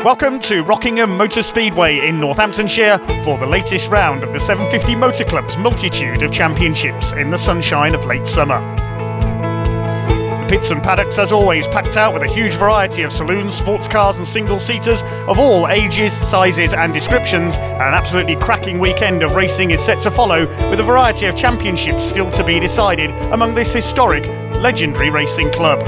Welcome to Rockingham Motor Speedway in Northamptonshire for the latest round of the 750 Motor Club's multitude of championships in the sunshine of late summer. The pits and paddocks, as always, packed out with a huge variety of saloons, sports cars and single-seaters of all ages, sizes and descriptions, and an absolutely cracking weekend of racing is set to follow, with a variety of championships still to be decided among this historic, legendary racing club.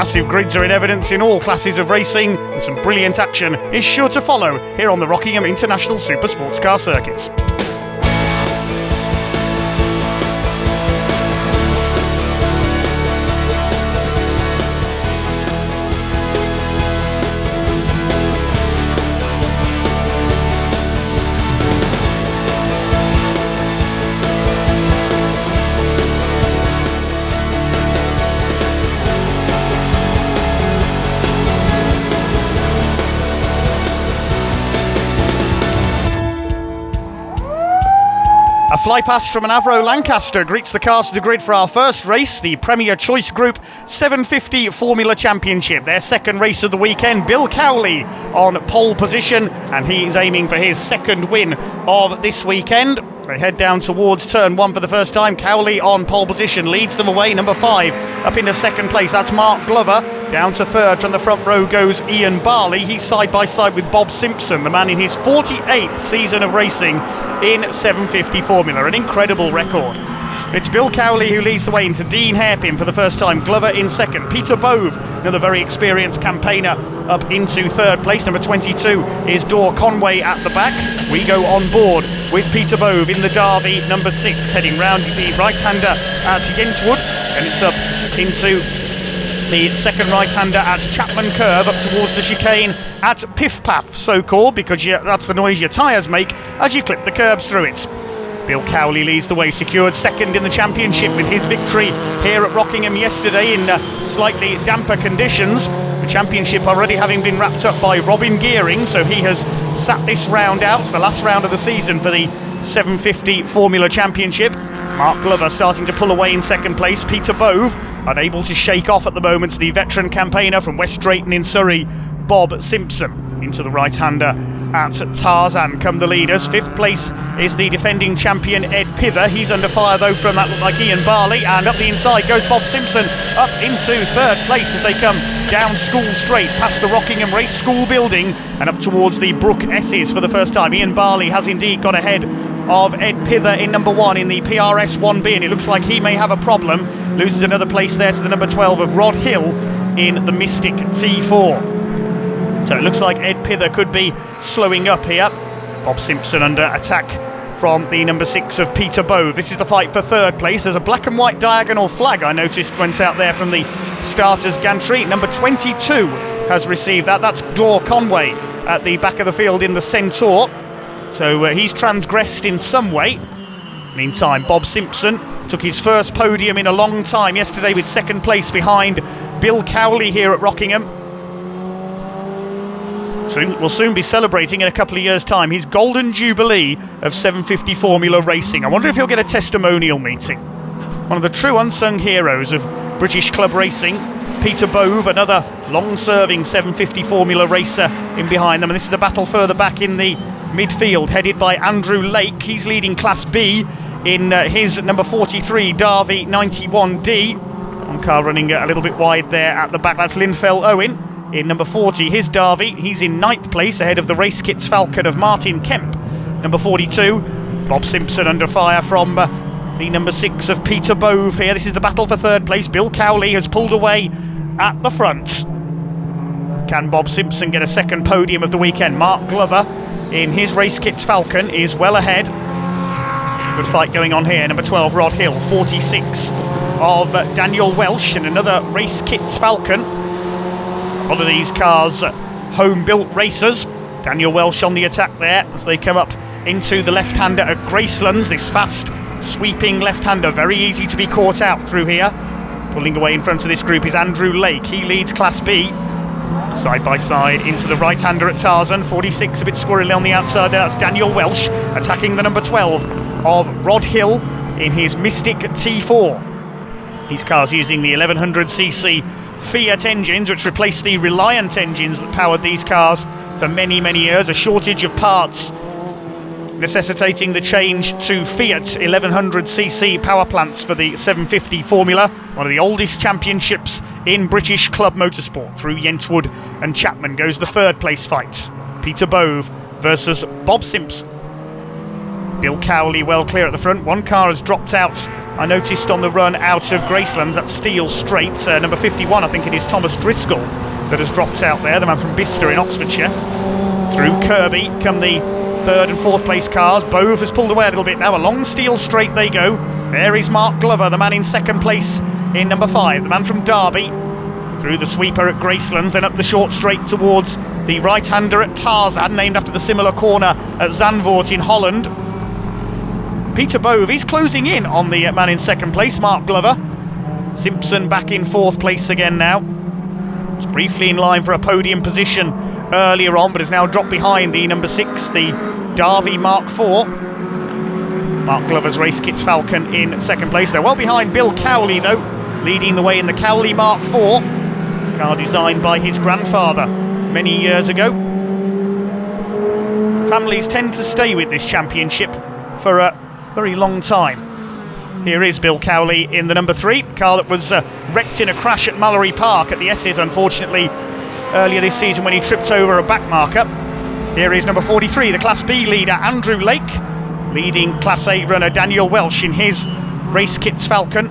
Massive grids are in evidence in all classes of racing, and some brilliant action is sure to follow here on the Rockingham International Super Sports Car Circuit. A flypast from an Avro Lancaster greets the cars to the grid for our first race, the Premier Choice Group 750 Formula Championship. Their second race of the weekend, Bill Cowley on pole position, and he is aiming for his second win of this weekend. They head down towards turn one for the first time. Cowley on pole position, leads them away. Number 5 up into second place, that's Mark Glover. Down to third from the front row goes Ian Barley. He's side by side with Bob Simpson, the man in his 48th season of racing in 750 Formula, an incredible record. It's Bill Cowley who leads the way into Dean Hairpin for the first time, Glover in second, Peter Bove, another very experienced campaigner, up into third place. Number 22 is Dor Conway at the back. We go on board with Peter Bove in the Derby, number 6, heading round the right-hander at Yentwood, and it's up into the second right-hander at Chapman Curve, up towards the chicane at Piff Paff, so called because that's the noise your tyres make as you clip the curbs through it. Bill Cowley leads the way, secured second in the championship with his victory here at Rockingham yesterday in slightly damper conditions. The championship already having been wrapped up by Robin Gearing, so he has sat this round out. It's the last round of the season for the 750 Formula Championship. Mark Glover starting to pull away in second place. Peter Bove unable to shake off at the moment the veteran campaigner from West Drayton in Surrey, Bob Simpson. Into the right-hander at Tarzan come the leaders. Fifth place is the defending champion Ed Pither. He's under fire though from that look like Ian Barley, and up the inside goes Bob Simpson up into third place as they come down School Straight past the Rockingham Race School building and up towards the Brook S's for the first time. Ian Barley has indeed got ahead of Ed Pither in number 1 in the PRS 1B, and it looks like he may have a problem. Loses another place there to the number 12 of Rod Hill in the Mystic T4. So it looks like Ed Pither could be slowing up here. Bob Simpson under attack from the number 6 of Peter Bove. This is the fight for third place. There's a black and white diagonal flag I noticed went out there from the starter's gantry. Number 22 has received that. That's Dor Conway at the back of the field in the Centaur. So he's transgressed in some way. Meantime, Bob Simpson took his first podium in a long time yesterday with second place behind Bill Cowley here at Rockingham. We'll soon be celebrating in a couple of years' time his golden jubilee of 750 Formula racing. I wonder if he'll get a testimonial meeting. One of the true unsung heroes of British club racing, Peter Bove, another long-serving 750 Formula racer in behind them. And this is the battle further back in the midfield, headed by Andrew Lake. He's leading Class B in his number 43 Derby 91D. One car running a little bit wide there at the back. That's Linfell Owen in number 40, his Derby. He's in 9th place ahead of the Race Kits Falcon of Martin Kemp. Number 42, Bob Simpson under fire from the number 6 of Peter Bove here. This is the battle for third place. Bill Cowley has pulled away at the front. Can Bob Simpson get a second podium of the weekend? Mark Glover in his Race Kits Falcon is well ahead. Good fight going on here. Number 12, Rod Hill. 46 of Daniel Welsh and another Race Kits Falcon. A lot of these cars home-built racers. Daniel Welsh on the attack there as they come up into the left-hander at Gracelands. This fast, sweeping left-hander, very easy to be caught out through here. Pulling away in front of this group is Andrew Lake. He leads Class B. Side by side into the right-hander at Tarzan. 46 a bit squirrely on the outside there. That's Daniel Welsh attacking the number 12 of Rod Hill in his Mystic T4. These cars using the 1100cc Fiat engines, which replaced the Reliant engines that powered these cars for many, many years. A shortage of parts necessitating the change to Fiat 1100cc power plants for the 750 Formula, one of the oldest championships in British club motorsport. Through Yentwood and Chapman goes the third place fight. Peter Bove versus Bob Simpson. Bill Cowley well clear at the front. One car has dropped out, I noticed, on the run out of Gracelands. That's Steel Straight. Number 51, I think it is Thomas Driscoll that has dropped out there, the man from Bicester in Oxfordshire. Through Kirby come the third and fourth place cars. Bove has pulled away a little bit now. Along Steel Straight they go. There is Mark Glover, the man in second place in number 5, the man from Derby. Through the sweeper at Gracelands, then up the short straight towards the right-hander at Tarzan, named after the similar corner at Zandvoort in Holland. Peter Bove is closing in on the man in second place, Mark Glover. Simpson back in fourth place again now. Was briefly in line for a podium position earlier on, but has now dropped behind the number 6, the Derby Mark IV. Mark Glover's race kit's Falcon in second place. They're well behind Bill Cowley though, leading the way in the Cowley Mark IV, car designed by his grandfather many years ago. Families tend to stay with this championship for a very long time. Here is Bill Cowley in the number 3, car that was wrecked in a crash at Mallory Park at the S's, unfortunately, earlier this season when he tripped over a back marker. Here is number 43, the Class B leader, Andrew Lake, leading Class A runner Daniel Welsh in his race kit's Falcon.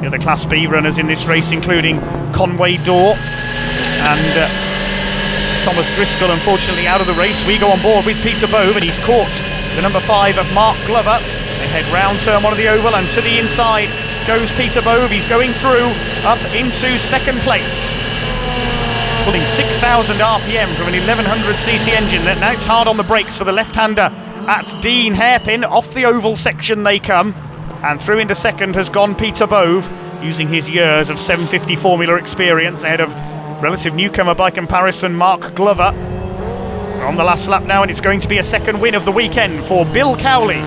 The other Class B runners in this race including Conway Dorr and Thomas Driscoll, unfortunately out of the race. We go on board with Peter Bove, and he's caught the number 5 of Mark Glover. They head round turn 1 of the oval, and to the inside goes Peter Bove. He's going through up into second place, pulling 6,000 RPM from an 1100cc engine. Now it's hard on the brakes for the left-hander at Dean Hairpin. Off the oval section they come, and through into second has gone Peter Bove, using his years of 750 Formula experience ahead of relative newcomer by comparison Mark Glover. We're on the last lap now, and it's going to be a second win of the weekend for Bill Cowley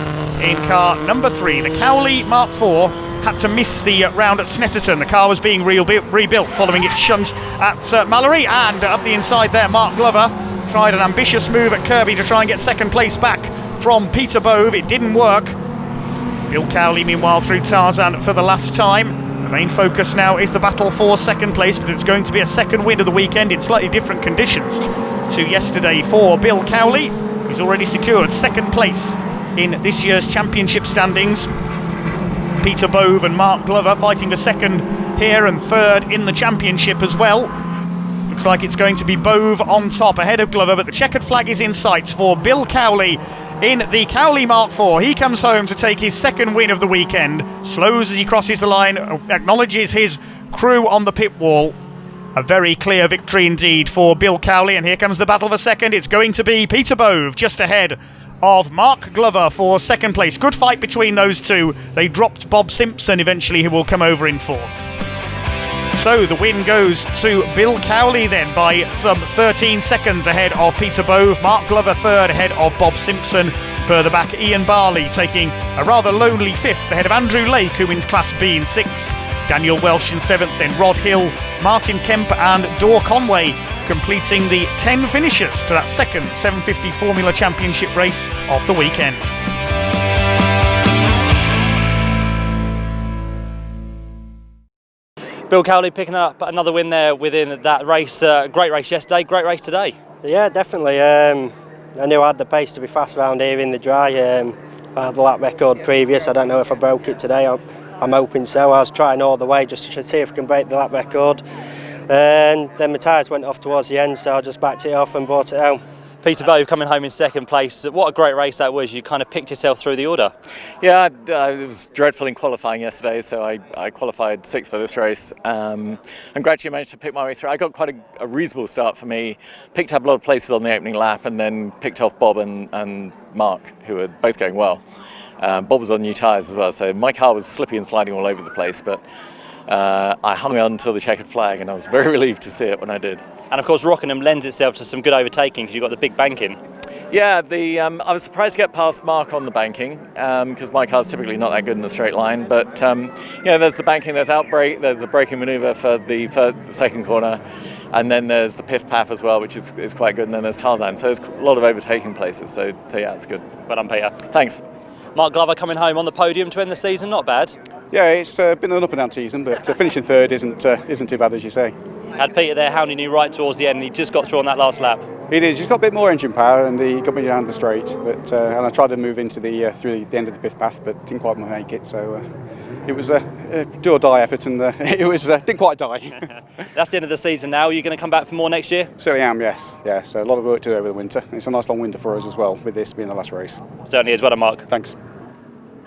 in car number 3. The Cowley Mark IV had to miss the round at Snetterton. The car was being rebuilt following its shunt at Mallory, and up the inside there Mark Glover tried an ambitious move at Kirby to try and get second place back from Peter Bove. It didn't work. Bill Cowley meanwhile through Tarzan for the last time. The main focus now is the battle for second place, but it's going to be a second win of the weekend in slightly different conditions to yesterday for Bill Cowley. He's already secured second place in this year's championship standings. Peter Bove and Mark Glover fighting for second here and third in the championship as well. Looks like it's going to be Bove on top ahead of Glover, but the checkered flag is in sight for Bill Cowley in the Cowley Mark IV. He comes home to take his second win of the weekend. Slows as he crosses the line, acknowledges his crew on the pit wall. A very clear victory indeed for Bill Cowley, and here comes the battle for second. It's going to be Peter Bove just ahead of Mark Glover for second place. Good fight between those two. They dropped Bob Simpson eventually, who will come over in fourth. So the win goes to Bill Cowley then by some 13 seconds ahead of Peter Bove. Mark Glover third ahead of Bob Simpson. Further back, Ian Barley taking a rather lonely fifth ahead of Andrew Lake, who wins Class B in sixth. Daniel Welsh in seventh, then Rod Hill, Martin Kemp and Dor Conway completing the 10 finishers to that second 750 Formula Championship race of the weekend. Bill Cowley picking up another win there within that race. Great race yesterday, great race today. Yeah, definitely. I knew I had the pace to be fast around here in the dry. I had the lap record previous. I don't know if I broke it today. I'm hoping so. I was trying all the way just to see if I can break the lap record. And then my tyres went off towards the end, so I just backed it off and brought it home. Peter Bove coming home in second place. What a great race that was. You kind of picked yourself through the order. Yeah, it was dreadful in qualifying yesterday, so I qualified sixth for this race. I'm glad you managed to pick my way through. I got quite a reasonable start for me. Picked up a lot of places on the opening lap, and then picked off Bob and Mark, who were both going well. Bob was on new tyres as well, so my car was slippy and sliding all over the place, but I hung on until the checkered flag, and I was very relieved to see it when I did. And of course Rockingham lends itself to some good overtaking because you've got the big banking. Yeah, I was surprised to get past Mark on the banking because my car's typically not that good in a straight line. But there's the banking, there's outbrake, there's the braking manoeuvre for the second corner, and then there's the piff paff as well, which is quite good. And then there's Tarzan, so there's a lot of overtaking places. So yeah, it's good. Well done, Peter. Thanks. Mark Glover coming home on the podium to end the season, not bad. Yeah, it's been an up and down season, but finishing third isn't too bad, as you say. Had Peter there hounding you right towards the end, and he just got through on that last lap. It is. He's got a bit more engine power, and he got me down the straight. But and I tried to move into through the end of the piff path, but didn't quite make it. So it was a do or die effort, and it was didn't quite die. That's the end of the season now. Are you going to come back for more next year? Certainly am. Yes. Yeah. So a lot of work to do over the winter. It's a nice long winter for us as well, with this being the last race. Certainly is. Well done, Mark. Thanks.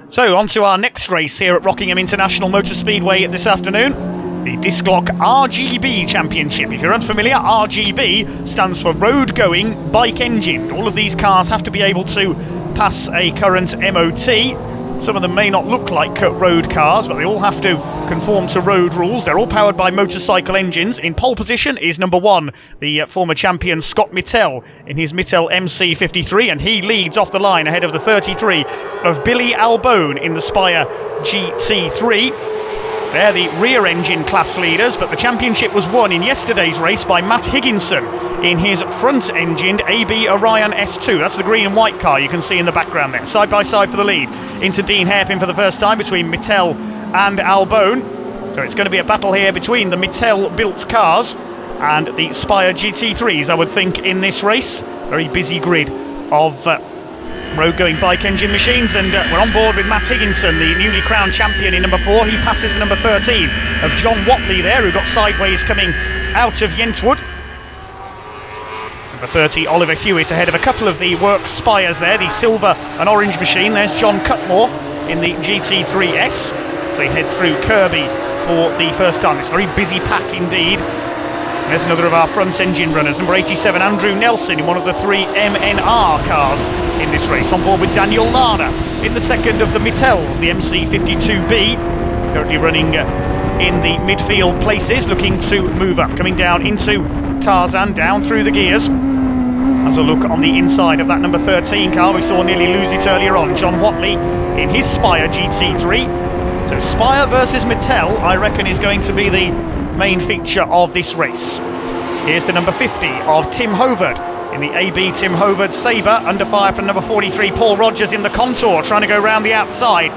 So on to our next race here at Rockingham International Motor Speedway this afternoon. The Disclock RGB Championship. If you're unfamiliar, RGB stands for Road Going Bike Engine. All of these cars have to be able to pass a current MOT. Some of them may not look like road cars, but they all have to conform to road rules. They're all powered by motorcycle engines. In pole position is number 1, the former champion Scott Mittel in his Mittel MC53, and he leads off the line ahead of the 33 of Billy Albone in the Spire GT3. They're the rear engine class leaders, but the championship was won in yesterday's race by Matt Higginson in his front engined AB Orion S2. That's the green and white car you can see in the background there. Side by side for the lead. Into Dean Hairpin for the first time between Mittel and Albone. So it's going to be a battle here between the Mittel built cars and the Spire GT3s, I would think, in this race. Very busy grid of road-going bike engine machines, and we're on board with Matt Higginson, the newly crowned champion in number 4. He passes number 13 of John Watley there, who got sideways coming out of Yentwood. Number 30, Oliver Hewitt, ahead of a couple of the work Spires there, the silver and orange machine. There's John Cutmore in the GT3S. So they head through Kirby for the first time. It's a very busy pack indeed. There's another of our front engine runners, number 87, Andrew Nelson, in one of the 3 MNR cars in this race, on board with Daniel Lana in the second of the Mittels, the MC52B, currently running in the midfield places, looking to move up, coming down into Tarzan, down through the gears. As a look on the inside of that number 13 car, we saw nearly lose it earlier on, John Watley in his Spire GT3. So Spire versus Mittel, I reckon, is going to be the main feature of this race. Here's the number 50 of Tim Hovard in the AB Tim Hovard Sabre, under fire from number 43 Paul Rogers in the Contour, trying to go round the outside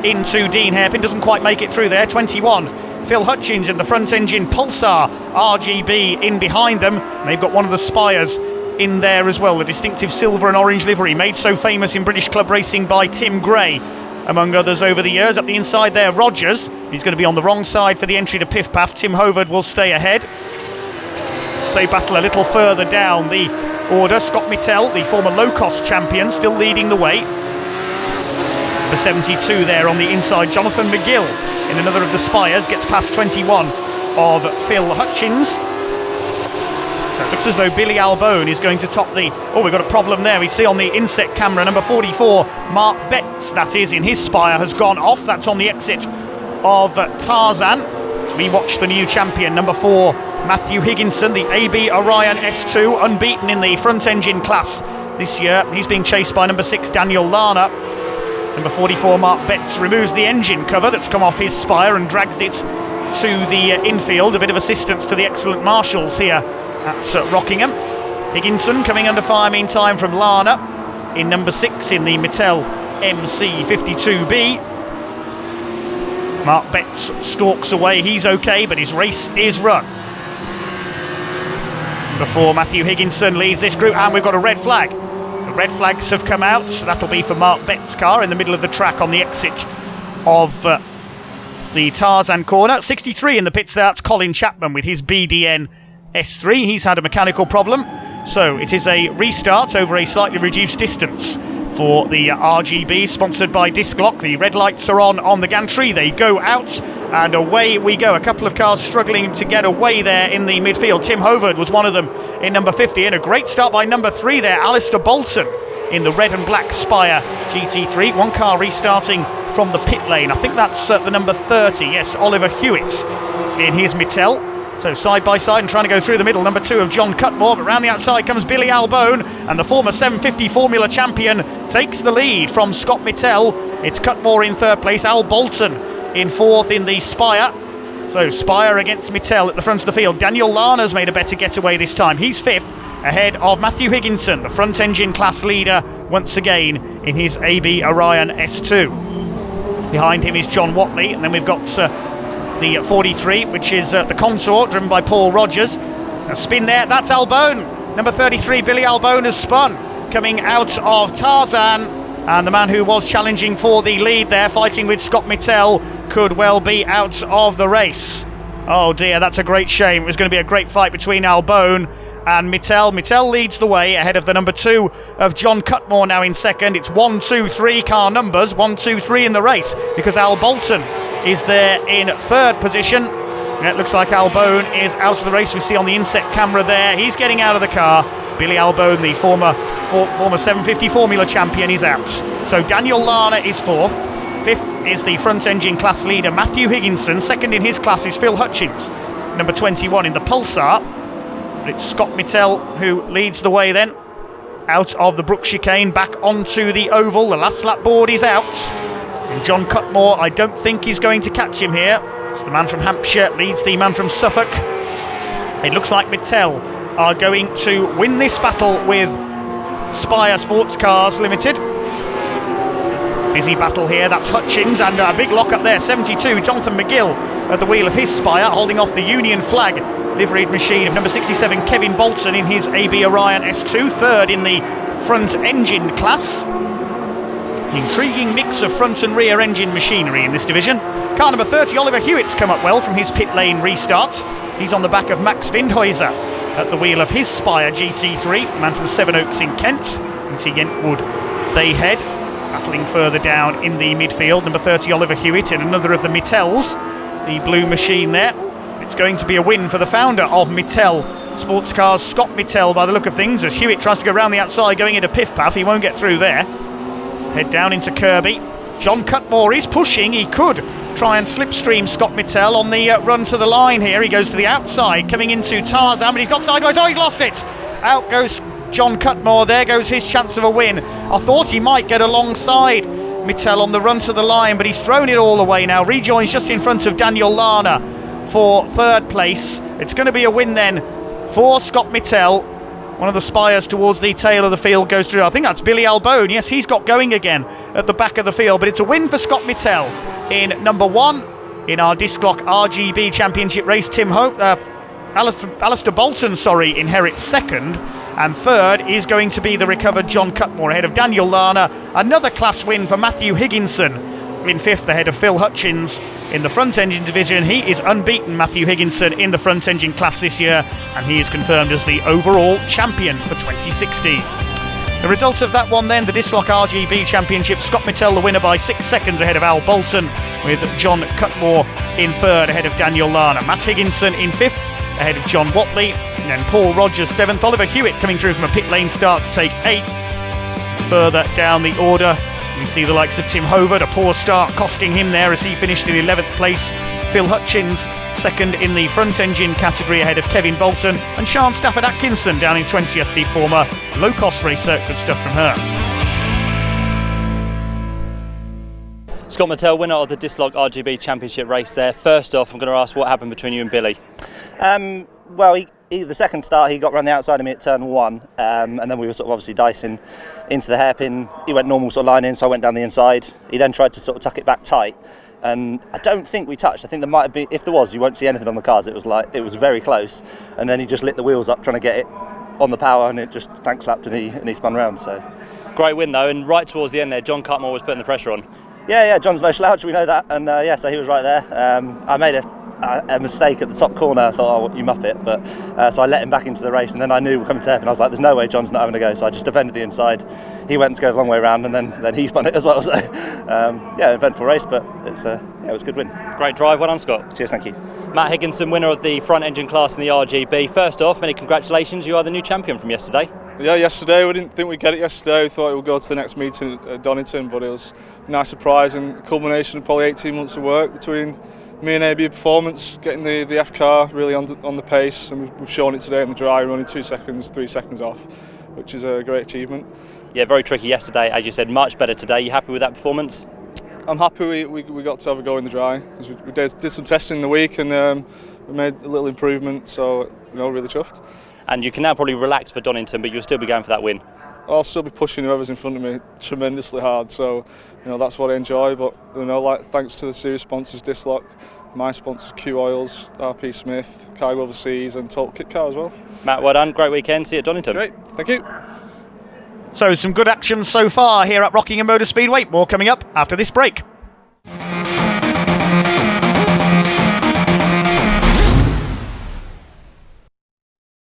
into Dean Hairpin, doesn't quite make it through there. 21 Phil Hutchins in the front engine Pulsar RGB in behind them. They've got one of the Spires in there as well, the distinctive silver and orange livery made so famous in British club racing by Tim Gray among others over the years. Up the inside there, Rogers. He's going to be on the wrong side for the entry to Piff Paff. Tim Hovard will stay ahead. They battle a little further down the order. Scott Mittel, the former low-cost champion, still leading the way. The 72 there on the inside. Jonathan McGill in another of the Spires gets past 21 of Phil Hutchins. So it looks as though Billy Albone is going to top the... Oh, we've got a problem there. We see on the inset camera, number 44, Mark Betts, that is, in his Spire, has gone off. That's on the exit of Tarzan. So we watch the new champion, number 4, Matthew Higginson, the AB Orion S2, unbeaten in the front engine class this year. He's being chased by number 6, Daniel Lana. Number 44, Mark Betts, removes the engine cover that's come off his Spire and drags it to the infield. A bit of assistance to the excellent marshals here at Rockingham. Higginson coming under fire meantime from Lana in number 6 in the Mittel MC52B. Mark Betts stalks away, he's okay, but his race is run. Before Matthew Higginson leads this group, and we've got a red flag. The red flags have come out, so that'll be for Mark Betts' car in the middle of the track on the exit of the Tarzan corner. 63 in the pits, that's Colin Chapman with his BDN S3. He's had a mechanical problem, so it is a restart over a slightly reduced distance for the RGB, sponsored by Disclock. The red lights are on the gantry, they go out and away we go. A couple of cars struggling to get away there in the midfield. Tim Hovard was one of them in number 50, and a great start by number 3 there, Alistair Bolton in the red and black Spire GT3. One car restarting from the pit lane, I think that's the number 30, yes, Oliver Hewitt in his Mittel. So side by side and trying to go through the middle, number 2 of John Cutmore, but round the outside comes Billy Albone, and the former 750 Formula champion takes the lead from Scott Mittell. It's Cutmore in 3rd place, Al Bolton in 4th in the Spire. So Spire against Mittell at the front of the field. Daniel Lana's made a better getaway this time. He's 5th, ahead of Matthew Higginson, the front engine class leader once again in his AB Orion S2. Behind him is John Watley, and then we've got the 43, which is the Contour, driven by Paul Rogers. A spin there, that's Albone. Number 33, Billy Albone, has spun, coming out of Tarzan, and the man who was challenging for the lead there, fighting with Scott Mittell, could well be out of the race. Oh dear, that's a great shame. It was going to be a great fight between Albone and Mittell. Mittell leads the way ahead of the number 2 of John Cutmore now in 2nd. It's 1, 2, 3 car numbers, 1, 2, 3 in the race, because Al Bolton is there in 3rd position. And it looks like Albone is out of the race. We see on the inset camera there, he's getting out of the car. Billy Albone, the former 750 Formula champion, is out. So Daniel Lana is 4th. 5th is the front engine class leader Matthew Higginson. 2nd in his class is Phil Hutchins, number 21 in the Pulsar. But it's Scott Mittell who leads the way then out of the Brook chicane back onto the oval. The last lap board is out, and John Cutmore, I don't think he's going to catch him here. It's the man from Hampshire leads the man from Suffolk. It looks like Mittell are going to win this battle with Spire Sports Cars Limited. Busy battle here, that's Hutchins, and a big lock up there, 72, Jonathan McGill at the wheel of his Spire, holding off the Union flag liveried machine of number 67, Kevin Bolton, in his AB Orion S2, 3rd in the front engine class. Intriguing mix of front and rear engine machinery in this division. Car number 30, Oliver Hewitt's come up well from his pit lane restart. He's on the back of Max Windhäuser at the wheel of his Spire GT3, man from Sevenoaks in Kent. Into Yentwood they head, battling further down in the midfield. Number 30, Oliver Hewitt, in another of the Mittells, the blue machine there. It's going to be a win for the founder of Mittell Sports Cars, Scott Mittell, by the look of things, as Hewitt tries to go round the outside going into Piff Paff. He won't get through there. Head down into Kirby. John Cutmore is pushing. He could try and slipstream Scott Mittell on the run to the line here. He goes to the outside, coming into Tarzan, but he's got sideways. Oh, he's lost it. Out goes John Cutmore. There goes his chance of a win. I thought he might get alongside Mittell on the run to the line, but he's thrown it all away now. Rejoins just in front of Daniel Lana for 3rd place. It's going to be a win then for Scott Mittell. One of the Spires towards the tail of the field goes through. I think that's Billy Albone. Yes, he's got going again at the back of the field, but it's a win for Scott Mittell in number 1 in our Disc Lock RGB Championship race. Alistair Bolton, inherits 2nd, and 3rd is going to be the recovered John Cutmore ahead of Daniel Lana. Another class win for Matthew Higginson in 5th ahead of Phil Hutchins. In the front engine division, he is unbeaten, Matthew Higginson, in the front engine class this year, and he is confirmed as the overall champion for 2016. The result of that one then, the Disc Lock RGB Championship, Scott Mittell the winner by 6 seconds ahead of Al Bolton, with John Cutmore in 3rd ahead of Daniel Lana. Matt Higginson in 5th ahead of John Watley, and then Paul Rogers 7th. Oliver Hewitt coming through from a pit lane start to take 8th. Further down the order, we see the likes of Tim Hobart, a poor start costing him there as he finished in 11th place. Phil Hutchins 2nd in the front engine category ahead of Kevin Bolton, and Sian Stafford Atkinson down in 20th, the former low-cost racer. Good stuff from her. Scott Mittell, winner of the Disc Lock RGB Championship race there. First off, I'm going to ask what happened between you and Billy. Well, the second start, he got round the outside of me at turn 1, and then we were sort of obviously dicing into the hairpin. He went normal sort of line in, so I went down the inside. He then tried to sort of tuck it back tight, and I don't think we touched. I think there might have been, if there was, you won't see anything on the cars. It was very close, and then he just lit the wheels up trying to get it on the power, and it just tank slapped, and he spun round. So great win though, and right towards the end there, John Cutmore was putting the pressure on. Yeah, John's no slouch, we know that, and so he was right there. I made a mistake at the top corner. I thought, you muppet, but so I let him back into the race, and then I knew coming to the hairpin, I was like, there's no way John's not having a go, so I just defended the inside. He went to go the long way around, and then he spun it as well. So eventful race, but it was a good win. Great drive, well done, Scott. Cheers, thank you. Matt Higginson, winner of the front engine class in the RGB. First off, many congratulations, you are the new champion from yesterday. Yeah, yesterday we didn't think we'd get it yesterday. We thought it would go to the next meeting at Donington, but it was a nice surprise and culmination of probably 18 months of work between me and AB Performance, getting the F car really on the pace, and we've shown it today in the dry. We're only 2 seconds, 3 seconds off, which is a great achievement. Yeah, very tricky yesterday, as you said, much better today. You happy with that performance? I'm happy we got to have a go in the dry, because we did some testing in the week and we made a little improvement, so really chuffed. And you can now probably relax for Donington, but you'll still be going for that win. I'll still be pushing whoever's in front of me tremendously hard, so that's what I enjoy. But thanks to the series sponsors, Dislock, my sponsors Q Oils, RP Smith, Cargo Overseas, and Talk Kit Car as well. Matt, well done, great weekend. See you at Donington. Great, thank you. So some good action so far here at Rockingham Motor Speedway. More coming up after this break.